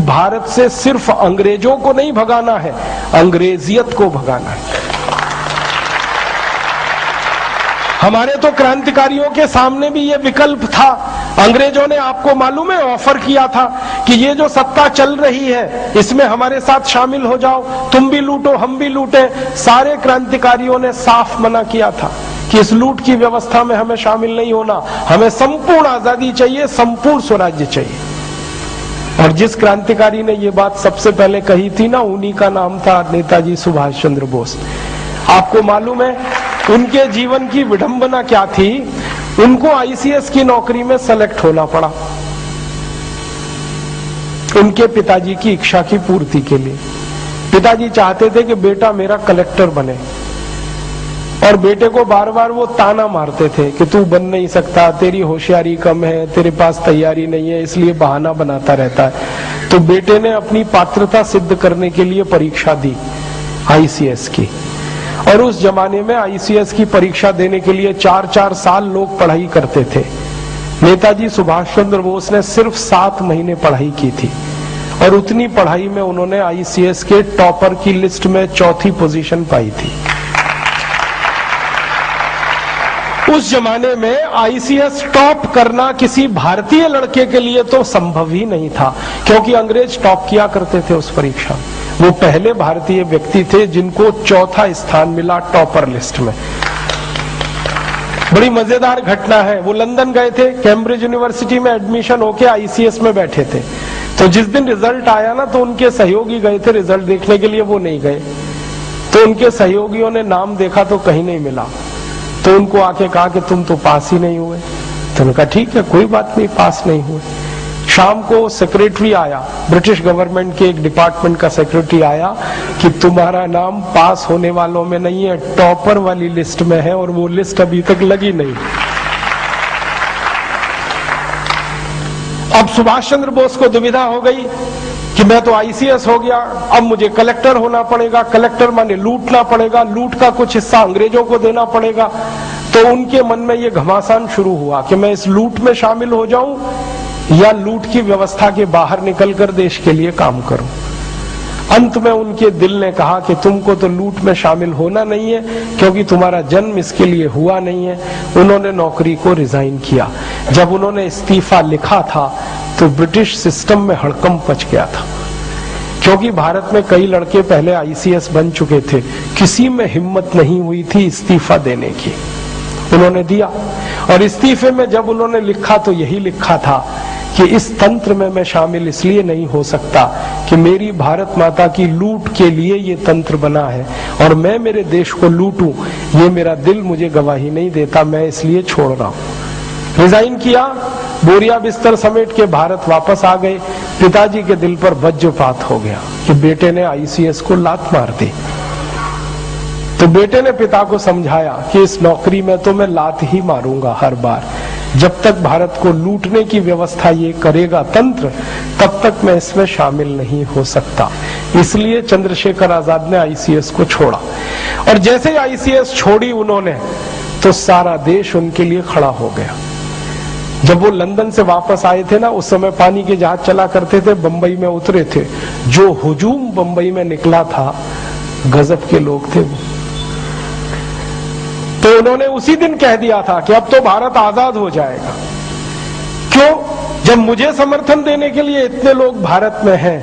भारत से सिर्फ अंग्रेजों को नहीं भगाना है, अंग्रेजियत को भगाना है। हमारे तो क्रांतिकारियों के सामने भी ये विकल्प था। अंग्रेजों ने, आपको मालूम है, ऑफर किया था कि ये जो सत्ता चल रही है इसमें हमारे साथ शामिल हो जाओ, तुम भी लूटो हम भी लूटे। सारे क्रांतिकारियों ने साफ मना किया था कि इस लूट की व्यवस्था में हमें शामिल नहीं होना, हमें संपूर्ण आजादी चाहिए, संपूर्ण स्वराज्य चाहिए। और जिस क्रांतिकारी ने ये बात सबसे पहले कही थी ना, उन्हीं का नाम था नेताजी सुभाष चंद्र बोस। आपको मालूम है उनके जीवन की विडंबना क्या थी? उनको आईसीएस की नौकरी में सेलेक्ट होना पड़ा उनके पिताजी की इच्छा की पूर्ति के लिए। पिताजी चाहते थे कि बेटा मेरा कलेक्टर बने, और बेटे को बार बार वो ताना मारते थे कि तू बन नहीं सकता, तेरी होशियारी कम है, तेरे पास तैयारी नहीं है, इसलिए बहाना बनाता रहता है। तो बेटे ने अपनी पात्रता सिद्ध करने के लिए परीक्षा दी आईसीएस की, और उस जमाने में आईसीएस की परीक्षा देने के लिए 4-4 साल लोग पढ़ाई करते थे। नेताजी सुभाष चंद्र बोस ने सिर्फ 7 महीने पढ़ाई की थी, और उतनी पढ़ाई में उन्होंने आईसीएस के टॉपर की लिस्ट में 4थी पोजीशन पाई थी। उस जमाने में आईसीएस टॉप करना किसी भारतीय लड़के के लिए तो संभव ही नहीं था, क्योंकि अंग्रेज टॉप किया करते थे उस परीक्षा में। वो पहले भारतीय व्यक्ति थे जिनको 4था स्थान मिला टॉपर लिस्ट में। बड़ी मजेदार घटना है, वो लंदन गए थे, कैम्ब्रिज यूनिवर्सिटी में एडमिशन होके आईसीएस में बैठे थे। तो जिस दिन रिजल्ट आया ना, तो उनके सहयोगी गए थे रिजल्ट देखने के लिए, वो नहीं गए। तो उनके सहयोगियों ने नाम देखा तो कहीं नहीं मिला, तो उनको आके कहा कि तुम तो पास ही नहीं हुए। तो उन्होंने कहा ठीक है कोई बात नहीं, पास नहीं हुए। शाम को सेक्रेटरी आया, ब्रिटिश गवर्नमेंट के एक डिपार्टमेंट का सेक्रेटरी आया कि तुम्हारा नाम पास होने वालों में नहीं है, टॉपर वाली लिस्ट में है, और वो लिस्ट अभी तक लगी नहीं। अब सुभाष चंद्र बोस को दुविधा हो गई कि मैं तो आईसीएस हो गया, अब मुझे कलेक्टर होना पड़ेगा, कलेक्टर माने लूटना पड़ेगा, लूट का कुछ हिस्सा अंग्रेजों को देना पड़ेगा। तो उनके मन में ये घमासान शुरू हुआ कि मैं इस लूट में शामिल हो जाऊं या लूट की व्यवस्था के बाहर निकलकर देश के लिए काम करूं। अंत में उनके दिल ने कहा कि तुमको तो लूट में शामिल होना नहीं है, क्योंकि तुम्हारा जन्म इसके लिए हुआ नहीं है। उन्होंने नौकरी को रिजाइन किया। जब उन्होंने इस्तीफा लिखा था तो ब्रिटिश सिस्टम में हड़कंप मच गया था, क्योंकि भारत में कई लड़के पहले आईसीएस बन चुके थे, किसी में हिम्मत नहीं हुई थी इस्तीफा देने की। उन्होंने दिया, और इस्तीफे में जब उन्होंने लिखा तो यही लिखा था कि इस तंत्र में मैं शामिल इसलिए नहीं हो सकता कि मेरी भारत माता की लूट के लिए ये तंत्र बना है, और मैं मेरे देश को लूटूं ये मेरा दिल मुझे गवाही नहीं देता, मैं इसलिए छोड़ रहा हूं। रिजाइन किया, बोरिया बिस्तर समेट के भारत वापस आ गए। पिताजी के दिल पर वज्रपात हो गया कि बेटे ने आईसीएस को लात मार दी। तो बेटे ने पिता को समझाया कि इस नौकरी में तो मैं लात ही मारूंगा हर बार, जब तक भारत को लूटने की व्यवस्था ये करेगा तंत्र, तब तक मैं इसमें शामिल नहीं हो सकता। इसलिए चंद्रशेखर आजाद ने आईसीएस को छोड़ा, और जैसे ही आईसीएस छोड़ी उन्होंने, तो सारा देश उनके लिए खड़ा हो गया। जब वो लंदन से वापस आए थे ना, उस समय पानी के जहाज चला करते थे, बंबई में उतरे थे। जो हुजूम बंबई में निकला था, गजब के लोग थे वो। तो उन्होंने उसी दिन कह दिया था कि अब तो भारत आजाद हो जाएगा। क्यों? जब मुझे समर्थन देने के लिए इतने लोग भारत में हैं,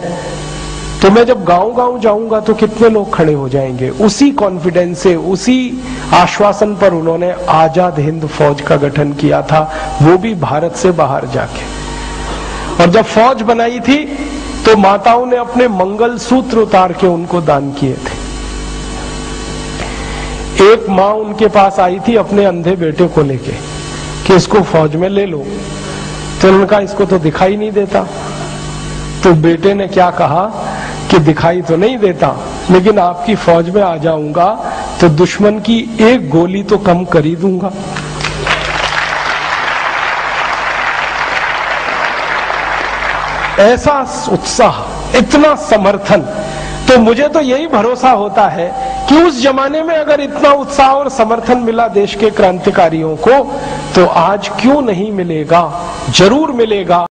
तो मैं जब गांव-गांव जाऊंगा तो कितने लोग खड़े हो जाएंगे। उसी कॉन्फिडेंस से, उसी आश्वासन पर उन्होंने आजाद हिंद फौज का गठन किया था, वो भी भारत से बाहर जाके। और जब फौज बनाई थी तो माताओं ने अपने मंगल सूत्र उतार के उनको दान किए थे। एक माँ उनके पास आई थी अपने अंधे बेटे को लेके कि इसको फौज में ले लो। तो उन्होंने कहा इसको तो दिखाई नहीं देता। तो बेटे ने क्या कहा कि दिखाई तो नहीं देता, लेकिन आपकी फौज में आ जाऊंगा तो दुश्मन की एक गोली तो कम कर ही दूंगा। ऐसा उत्साह, इतना समर्थन। तो मुझे तो यही भरोसा होता है कि उस जमाने में अगर इतना उत्साह और समर्थन मिला देश के क्रांतिकारियों को, तो आज क्यों नहीं मिलेगा, जरूर मिलेगा।